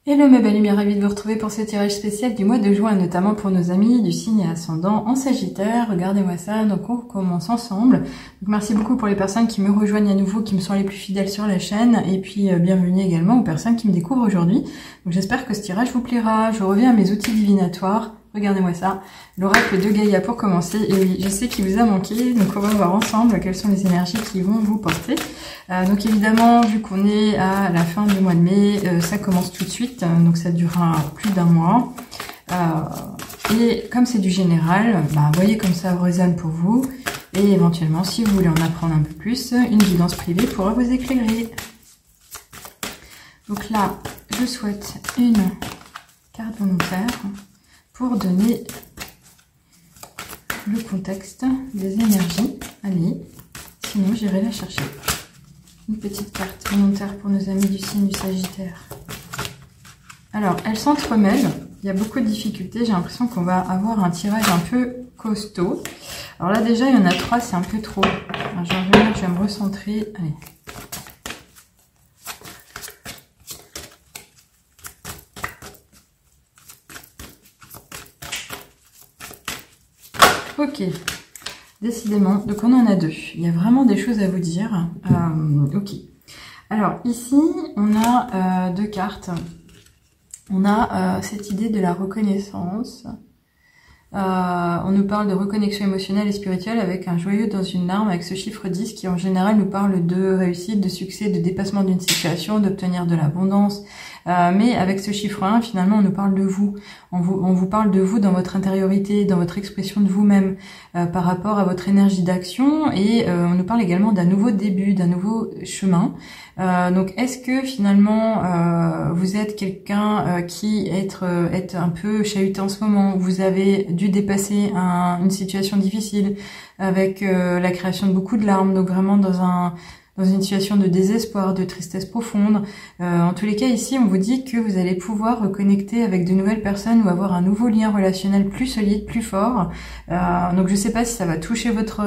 Hello ma belle lumière, ravie de vous retrouver pour ce tirage spécial du mois de juin, notamment pour nos amis du signe ascendant en Sagittaire. Regardez-moi ça, donc on commence ensemble. Donc merci beaucoup pour les personnes qui me rejoignent à nouveau, qui me sont les plus fidèles sur la chaîne, et puis bienvenue également aux personnes qui me découvrent aujourd'hui. Donc j'espère que ce tirage vous plaira. Je reviens à mes outils divinatoires. Regardez-moi ça, l'oracle de Gaïa pour commencer. Et oui, je sais qu'il vous a manqué, donc on va voir ensemble quelles sont les énergies qui vont vous porter. Donc évidemment, vu qu'on est à la fin du mois de mai, ça commence tout de suite, donc ça durera plus d'un mois. Et comme c'est du général, voyez comme ça résonne pour vous. Et éventuellement, si vous voulez en apprendre un peu plus, une guidance privée pourra vous éclairer. Donc là, je souhaite une carte volontaire pour donner le contexte des énergies. Allez, sinon j'irai la chercher. Une petite carte volontaire pour nos amis du signe du Sagittaire. Alors, elle s'entremêle. Il y a beaucoup de difficultés. J'ai l'impression qu'on va avoir un tirage un peu costaud. Alors là, déjà, il y en a 3, c'est un peu trop. Alors, je vais revenir, je vais me recentrer. Allez. Ok, décidément, donc on en a 2. Il y a vraiment des choses à vous dire. Ok, alors ici, on a 2 cartes. On a cette idée de la reconnaissance. On nous parle de reconnexion émotionnelle et spirituelle avec un joyau dans une larme, avec ce chiffre 10 qui en général nous parle de réussite, de succès, de dépassement d'une situation, d'obtenir de l'abondance. Mais avec ce chiffre 1, finalement, on nous parle de vous. On vous parle de vous dans votre intériorité, dans votre expression de vous-même, par rapport à votre énergie d'action. Et on nous parle également d'un nouveau début, d'un nouveau chemin. Donc, est-ce que finalement, vous êtes quelqu'un qui est un peu chahuté en ce moment? Vous avez dû dépasser une situation difficile avec la création de beaucoup de larmes, donc vraiment dans une situation de désespoir, de tristesse profonde. En tous les cas, ici, on vous dit que vous allez pouvoir reconnecter avec de nouvelles personnes ou avoir un nouveau lien relationnel plus solide, plus fort. Donc, je ne sais pas si ça va toucher votre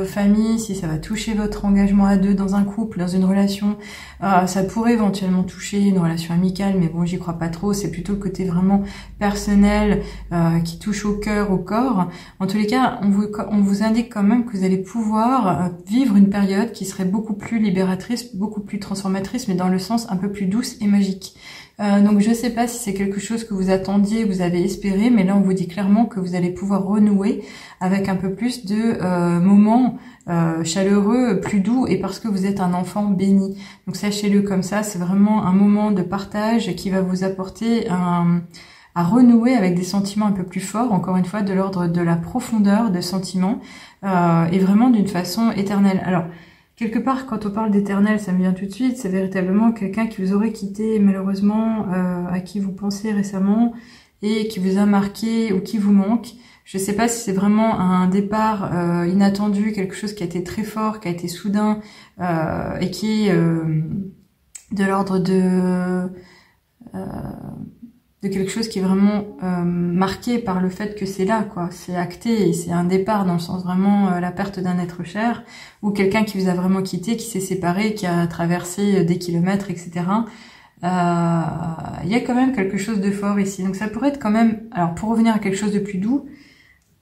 famille, si ça va toucher votre engagement à deux dans un couple, dans une relation. Ça pourrait éventuellement toucher une relation amicale, mais bon, j'y crois pas trop. C'est plutôt le côté vraiment personnel qui touche au cœur, au corps. En tous les cas, on vous indique quand même que vous allez pouvoir vivre une période qui serait beaucoup plus libératrice, beaucoup plus transformatrice, mais dans le sens un peu plus douce et magique. Donc je sais pas si c'est quelque chose que vous attendiez, que vous avez espéré, mais là on vous dit clairement que vous allez pouvoir renouer avec un peu plus de moments chaleureux, plus doux, et parce que vous êtes un enfant béni. Donc sachez-le comme ça, c'est vraiment un moment de partage qui va vous apporter à renouer avec des sentiments un peu plus forts, encore une fois de l'ordre de la profondeur de sentiments, et vraiment d'une façon éternelle. Alors, quelque part, quand on parle d'éternel, ça me vient tout de suite, c'est véritablement quelqu'un qui vous aurait quitté, malheureusement, à qui vous pensez récemment, et qui vous a marqué ou qui vous manque. Je ne sais pas si c'est vraiment un départ inattendu, quelque chose qui a été très fort, qui a été soudain, et qui est de l'ordre de quelque chose qui est vraiment marqué par le fait que c'est là, quoi. C'est acté et c'est un départ dans le sens vraiment la perte d'un être cher, ou quelqu'un qui vous a vraiment quitté, qui s'est séparé, qui a traversé des kilomètres, etc. Il y a quand même quelque chose de fort ici. Donc ça pourrait être quand même, alors pour revenir à quelque chose de plus doux,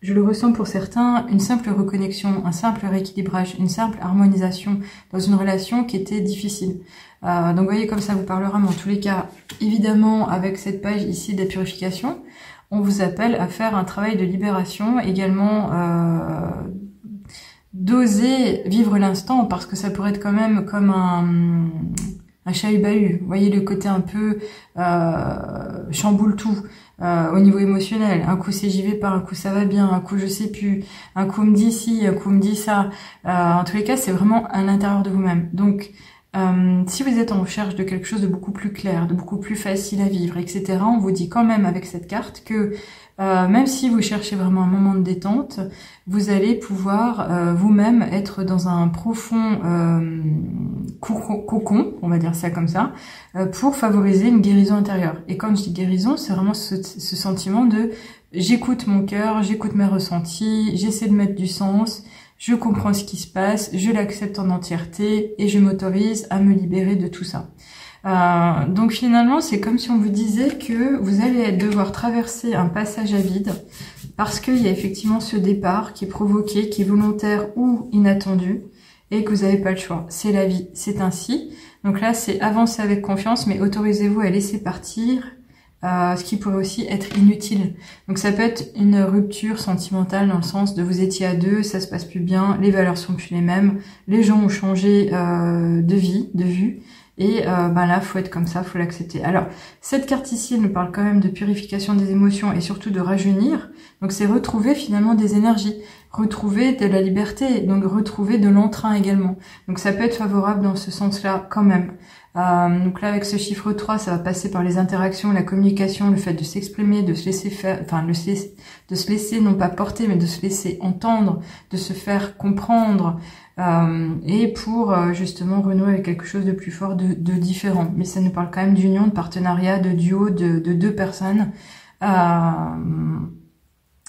je le ressens pour certains, une simple reconnexion, un simple rééquilibrage, une simple harmonisation dans une relation qui était difficile. Donc vous voyez comme ça vous parlera, mais en tous les cas, évidemment, avec cette page ici de la purification, on vous appelle à faire un travail de libération, également d'oser vivre l'instant, parce que ça pourrait être quand même comme un chahut-bahut. Vous voyez le côté un peu chamboule tout au niveau émotionnel. Un coup c'est j'y vais pas, un coup ça va bien, un coup je sais plus, un coup me dit ci, un coup me dit ça. En tous les cas, c'est vraiment à l'intérieur de vous-même. Donc, si vous êtes en recherche de quelque chose de beaucoup plus clair, de beaucoup plus facile à vivre, etc., on vous dit quand même avec cette carte que même si vous cherchez vraiment un moment de détente, vous allez pouvoir vous-même être dans un profond cocon, on va dire ça comme ça, pour favoriser une guérison intérieure. Et quand je dis guérison, c'est vraiment ce sentiment de j'écoute mon cœur, j'écoute mes ressentis, j'essaie de mettre du sens, je comprends ce qui se passe, je l'accepte en entièreté et je m'autorise à me libérer de tout ça. Donc finalement, c'est comme si on vous disait que vous allez devoir traverser un passage à vide parce qu'il y a effectivement ce départ qui est provoqué, qui est volontaire ou inattendu et que vous n'avez pas le choix. C'est la vie, c'est ainsi. Donc là, c'est avancer avec confiance, mais autorisez-vous à laisser partir ce qui pourrait aussi être inutile. Donc ça peut être une rupture sentimentale dans le sens de vous étiez à deux, ça se passe plus bien, les valeurs sont plus les mêmes, les gens ont changé de vie, de vue. Et là, faut être comme ça, faut l'accepter. Alors, cette carte ici, elle nous parle quand même de purification des émotions et surtout de rajeunir. Donc, c'est retrouver finalement des énergies, retrouver de la liberté, donc retrouver de l'entrain également. Donc, ça peut être favorable dans ce sens-là quand même. Donc là, avec ce chiffre 3, ça va passer par les interactions, la communication, le fait de s'exprimer, de se laisser faire, enfin, de se laisser non pas porter, mais de se laisser entendre, de se faire comprendre. Et pour justement renouer avec quelque chose de plus fort, de différent. Mais ça nous parle quand même d'union, de partenariat, de duo, de deux personnes,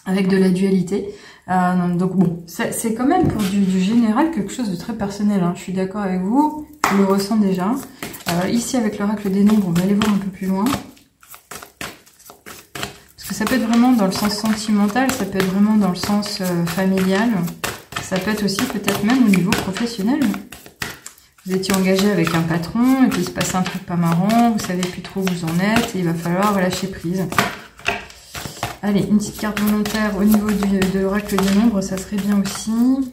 avec de la dualité. Donc bon, c'est quand même pour du général quelque chose de très personnel. Hein. Je suis d'accord avec vous, je le ressens déjà. Ici avec l'oracle des nombres, on va aller voir un peu plus loin. Parce que ça peut être vraiment dans le sens sentimental, ça peut être vraiment dans le sens familial. Ça peut être aussi peut-être même au niveau professionnel. Vous étiez engagé avec un patron et puis il se passe un truc pas marrant, vous savez plus trop où vous en êtes et il va falloir lâcher prise. Allez, une petite carte volontaire au niveau de l'oracle des nombres, ça serait bien aussi.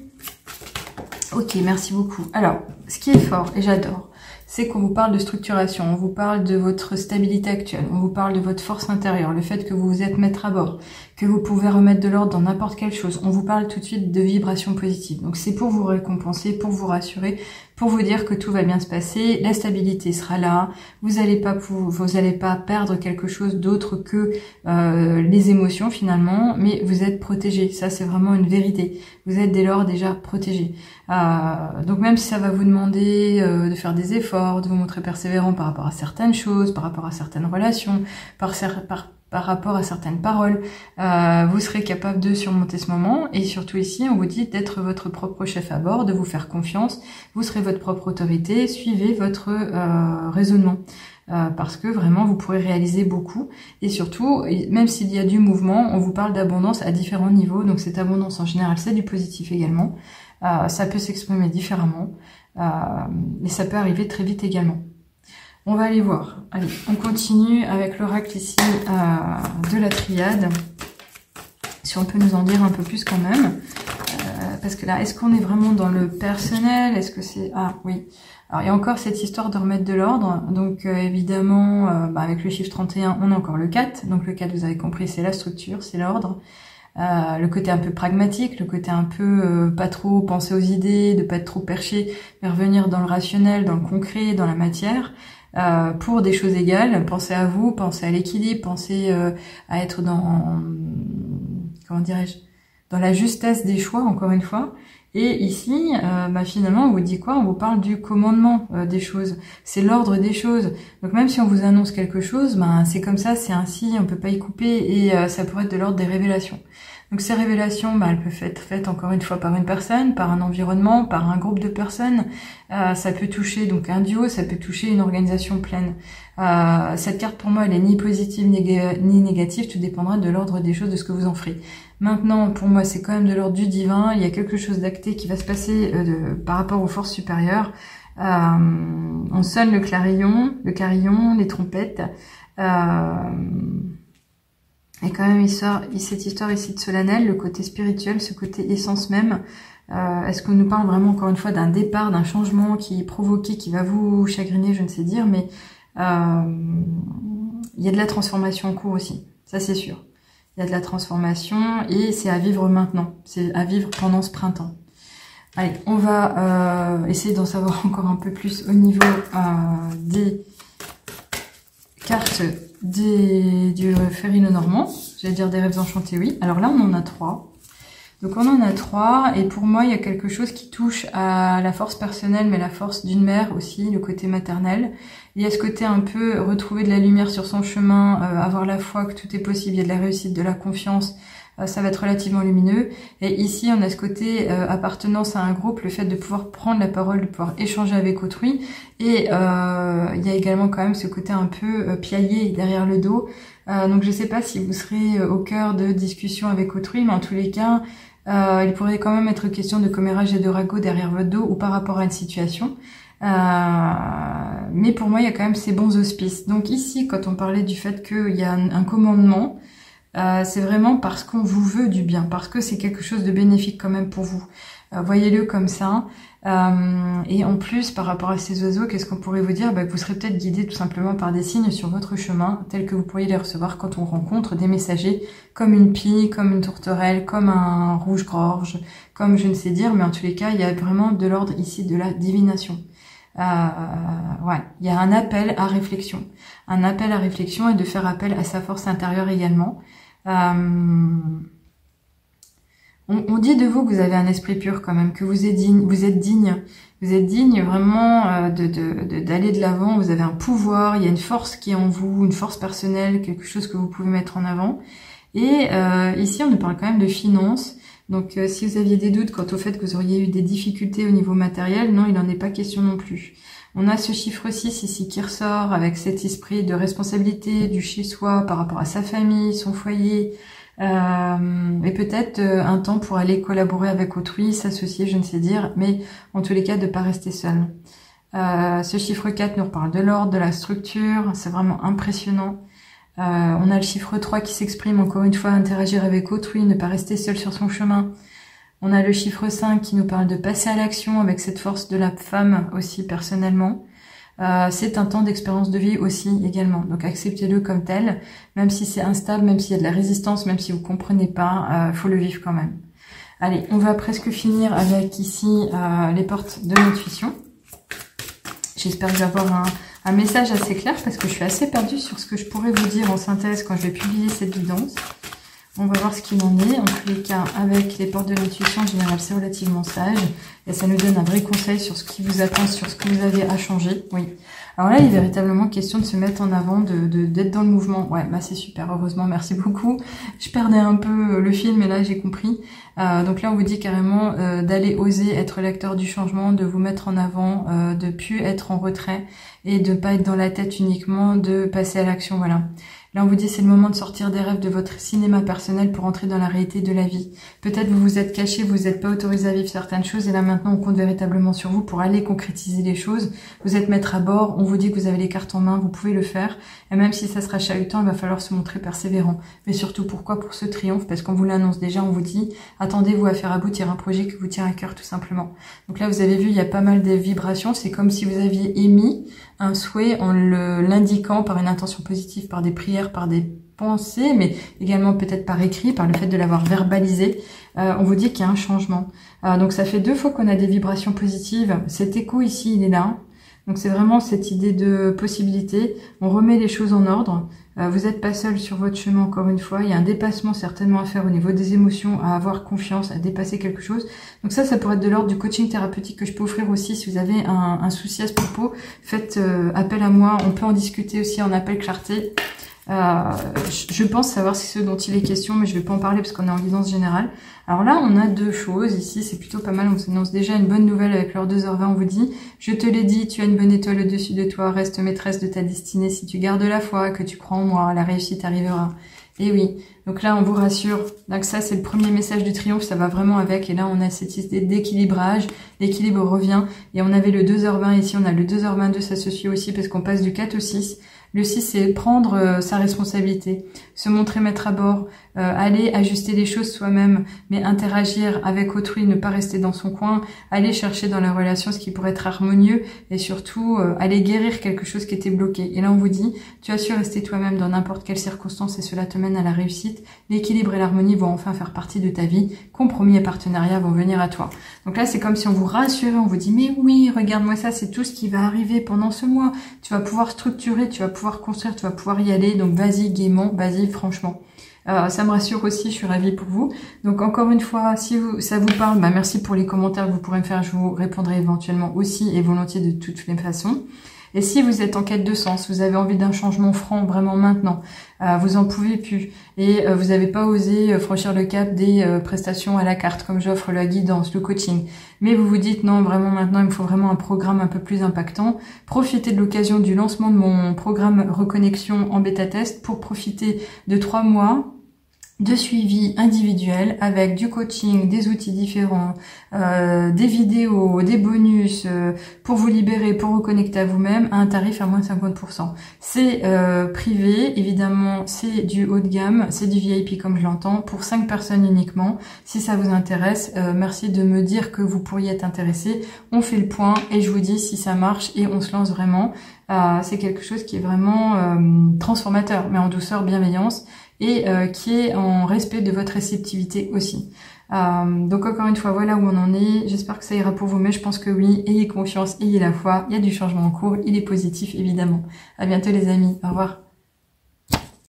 Ok, merci beaucoup. Alors, ce qui est fort, et j'adore, c'est qu'on vous parle de structuration, on vous parle de votre stabilité actuelle, on vous parle de votre force intérieure, le fait que vous vous êtes maître à bord, que vous pouvez remettre de l'ordre dans n'importe quelle chose. On vous parle tout de suite de vibrations positives. Donc c'est pour vous récompenser, pour vous rassurer, pour vous dire que tout va bien se passer, la stabilité sera là, vous n'allez pas perdre quelque chose d'autre que les émotions finalement, mais vous êtes protégé. Ça c'est vraiment une vérité. Vous êtes dès lors déjà protégé. Donc même si ça va vous demander de faire des efforts, de vous montrer persévérant par rapport à certaines choses, par rapport à certaines relations, par rapport à certaines paroles, vous serez capable de surmonter ce moment. Et surtout ici, on vous dit d'être votre propre chef à bord, de vous faire confiance, vous serez votre propre autorité, suivez votre raisonnement. Parce que vraiment, vous pourrez réaliser beaucoup. Et surtout, même s'il y a du mouvement, on vous parle d'abondance à différents niveaux. Donc cette abondance, en général, c'est du positif également. Ça peut s'exprimer différemment. Et ça peut arriver très vite également. On va aller voir. Allez, on continue avec l'oracle ici de la triade. Si on peut nous en dire un peu plus quand même. Parce que là, est-ce qu'on est vraiment dans le personnel? Est-ce que c'est... Ah oui. Alors, il y a encore cette histoire de remettre de l'ordre. Donc, évidemment, avec le chiffre 31, on a encore le 4. Donc, le 4, vous avez compris, c'est la structure, c'est l'ordre. Le côté un peu pragmatique, le côté un peu pas trop penser aux idées, de pas être trop perché, mais revenir dans le rationnel, dans le concret, dans la matière. Pour des choses égales, pensez à vous, pensez à l'équilibre, pensez à être dans, comment dirais-je, dans la justesse des choix, encore une fois. Et ici, finalement, on vous dit quoi? On vous parle du commandement des choses. C'est l'ordre des choses. Donc même si on vous annonce quelque chose, c'est comme ça, c'est ainsi, on peut pas y couper et ça pourrait être de l'ordre des révélations. Donc ces révélations, elles peuvent être faites encore une fois par une personne, par un environnement, par un groupe de personnes. Ça peut toucher donc un duo, ça peut toucher une organisation pleine. Cette carte pour moi, elle est ni positive ni négative, tout dépendra de l'ordre des choses, de ce que vous en ferez. Maintenant, pour moi, c'est quand même de l'ordre du divin. Il y a quelque chose d'acté qui va se passer par rapport aux forces supérieures. On sonne le carillon, les trompettes. Et quand même, cette histoire ici de solennel, le côté spirituel, ce côté essence même. Est-ce qu'on nous parle vraiment encore une fois d'un départ, d'un changement qui est provoqué, qui va vous chagriner, je ne sais dire, mais il y a de la transformation en cours aussi, ça c'est sûr. Il y a de la transformation et c'est à vivre maintenant, c'est à vivre pendant ce printemps. Allez, on va essayer d'en savoir encore un peu plus au niveau des cartes du Férino Normand. J'allais dire des rêves enchantés, oui. Alors là, on en a 3. Donc on en a 3 et pour moi, il y a quelque chose qui touche à la force personnelle, mais la force d'une mère aussi, le côté maternel. Il y a ce côté un peu retrouver de la lumière sur son chemin, avoir la foi que tout est possible, il y a de la réussite, de la confiance, ça va être relativement lumineux. Et ici, on a ce côté appartenance à un groupe, le fait de pouvoir prendre la parole, de pouvoir échanger avec autrui. Et il y a également quand même ce côté un peu piaillé derrière le dos. Donc je sais pas si vous serez au cœur de discussions avec autrui, mais en tous les cas, il pourrait quand même être question de commérage et de ragot derrière votre dos ou par rapport à une situation. Mais pour moi, il y a quand même ces bons auspices. Donc ici, quand on parlait du fait qu'il y a un commandement, c'est vraiment parce qu'on vous veut du bien, parce que c'est quelque chose de bénéfique quand même pour vous. Voyez-le comme ça. Et en plus, par rapport à ces oiseaux, qu'est-ce qu'on pourrait vous dire? Que vous serez peut-être guidé tout simplement par des signes sur votre chemin, tels que vous pourriez les recevoir quand on rencontre des messagers, comme une pie, comme une tourterelle, comme un rouge-gorge, comme je ne sais dire, mais en tous les cas, il y a vraiment de l'ordre ici de la divination. Ouais, il y a un appel à réflexion et de faire appel à sa force intérieure également. On dit de vous que vous avez un esprit pur quand même, que vous êtes digne vraiment d'aller de l'avant. Vous avez un pouvoir, il y a une force qui est en vous, une force personnelle, quelque chose que vous pouvez mettre en avant. Et ici, on nous parle quand même de finances. Donc, si vous aviez des doutes quant au fait que vous auriez eu des difficultés au niveau matériel, non, il n'en est pas question non plus. On a ce chiffre 6 ici qui ressort avec cet esprit de responsabilité du chez-soi par rapport à sa famille, son foyer, et peut-être un temps pour aller collaborer avec autrui, s'associer, je ne sais dire, mais en tous les cas de pas rester seul. Ce chiffre 4 nous reparle de l'ordre, de la structure, c'est vraiment impressionnant. On a le chiffre 3 qui s'exprime encore une fois, interagir avec autrui, ne pas rester seul sur son chemin. On a le chiffre 5 qui nous parle de passer à l'action avec cette force de la femme aussi personnellement. C'est un temps d'expérience de vie aussi également, donc acceptez-le comme tel, même si c'est instable, même s'il y a de la résistance, même si vous comprenez pas, faut le vivre quand même. Allez, on va presque finir avec ici les portes de l'intuition. J'espère que je vais avoir un message assez clair parce que je suis assez perdue sur ce que je pourrais vous dire en synthèse quand je vais publier cette guidance. On va voir ce qu'il en est. En tous les cas, avec les portes de l'intuition, en général, c'est relativement sage. Et ça nous donne un vrai conseil sur ce qui vous attend, sur ce que vous avez à changer. Oui. Alors là, il est véritablement question de se mettre en avant, d'être dans le mouvement. Ouais, bah c'est super, heureusement, merci beaucoup. Je perdais un peu le fil, mais là, j'ai compris. Donc là, on vous dit carrément d'aller oser être l'acteur du changement, de vous mettre en avant, de plus être en retrait et de pas être dans la tête uniquement, de passer à l'action, voilà. Là, on vous dit c'est le moment de sortir des rêves de votre cinéma personnel pour entrer dans la réalité de la vie. Peut-être vous vous êtes caché, vous n'êtes pas autorisé à vivre certaines choses et là maintenant on compte véritablement sur vous pour aller concrétiser les choses. Vous êtes maître à bord, on vous dit que vous avez les cartes en main, vous pouvez le faire. Et même si ça sera chahutant, il va falloir se montrer persévérant. Mais surtout pourquoi? Pour ce triomphe, parce qu'on vous l'annonce déjà, on vous dit attendez-vous à faire aboutir un projet qui vous tient à cœur tout simplement. Donc là vous avez vu, il y a pas mal de vibrations, c'est comme si vous aviez émis un souhait en l'indiquant par une intention positive, par des prières, par des pensées, mais également peut-être par écrit, par le fait de l'avoir verbalisé. On vous dit qu'il y a un changement. Donc ça fait 2 fois qu'on a des vibrations positives. Cet écho ici, il est là. Donc c'est vraiment cette idée de possibilité. On remet les choses en ordre. Vous n'êtes pas seul sur votre chemin encore une fois. Il y a un dépassement certainement à faire au niveau des émotions, à avoir confiance, à dépasser quelque chose. Donc ça pourrait être de l'ordre du coaching thérapeutique que je peux offrir aussi. Si vous avez un souci à ce propos, faites appel à moi. On peut en discuter aussi en appel clarté. Je pense savoir ce dont il est question, mais je vais pas en parler parce qu'on est en guidance générale. Alors là, on a 2 choses. Ici, c'est plutôt pas mal. On vous annonce déjà une bonne nouvelle avec l'heure 2h20. On vous dit, je te l'ai dit, tu as une bonne étoile au-dessus de toi. Reste maîtresse de ta destinée. Si tu gardes la foi, que tu crois en moi, la réussite arrivera. Et oui. Donc là, on vous rassure. Donc ça, c'est le premier message du triomphe. Ça va vraiment avec. Et là, on a cette idée d'équilibrage. L'équilibre revient. Et on avait le 2h20. Ici, on a le 2h22. Ça se suit aussi parce qu'on passe du 4 au 6. Le 6, c'est prendre sa responsabilité, se montrer maître à bord, aller ajuster les choses soi-même, mais interagir avec autrui, ne pas rester dans son coin, aller chercher dans la relation ce qui pourrait être harmonieux et surtout aller guérir quelque chose qui était bloqué. Et là, on vous dit, tu as su rester toi-même dans n'importe quelle circonstance et cela te mène à la réussite. L'équilibre et l'harmonie vont enfin faire partie de ta vie. Compromis et partenariat vont venir à toi. Donc là, c'est comme si on vous rassurait, on vous dit, mais oui, regarde-moi ça, c'est tout ce qui va arriver pendant ce mois. Tu vas pouvoir structurer, tu vas pouvoir construire, tu vas pouvoir y aller, donc vas-y gaiement, vas-y franchement. Ça me rassure aussi, je suis ravie pour vous. Donc encore une fois, si ça vous parle, merci pour les commentaires que vous pourrez me faire, je vous répondrai éventuellement aussi et volontiers de toutes les façons. Et si vous êtes en quête de sens, vous avez envie d'un changement franc vraiment maintenant, vous en pouvez plus et vous n'avez pas osé franchir le cap des prestations à la carte comme j'offre la guidance, le coaching, mais vous vous dites non, vraiment maintenant il me faut vraiment un programme un peu plus impactant, profitez de l'occasion du lancement de mon programme Reconnexion en bêta test pour profiter de 3 mois de suivi individuel avec du coaching, des outils différents, des vidéos, des bonus pour vous libérer, pour vous connecter à vous-même à un tarif à moins de 50%. C'est privé, évidemment, c'est du haut de gamme, c'est du VIP comme je l'entends, pour 5 personnes uniquement. Si ça vous intéresse, merci de me dire que vous pourriez être intéressé. On fait le point et je vous dis si ça marche et on se lance vraiment. C'est quelque chose qui est vraiment transformateur, mais en douceur, bienveillance, et qui est en respect de votre réceptivité aussi. Donc encore une fois, voilà où on en est. J'espère que ça ira pour vous, mais je pense que oui. Ayez confiance, ayez la foi. Il y a du changement en cours. Il est positif, évidemment. À bientôt les amis. Au revoir.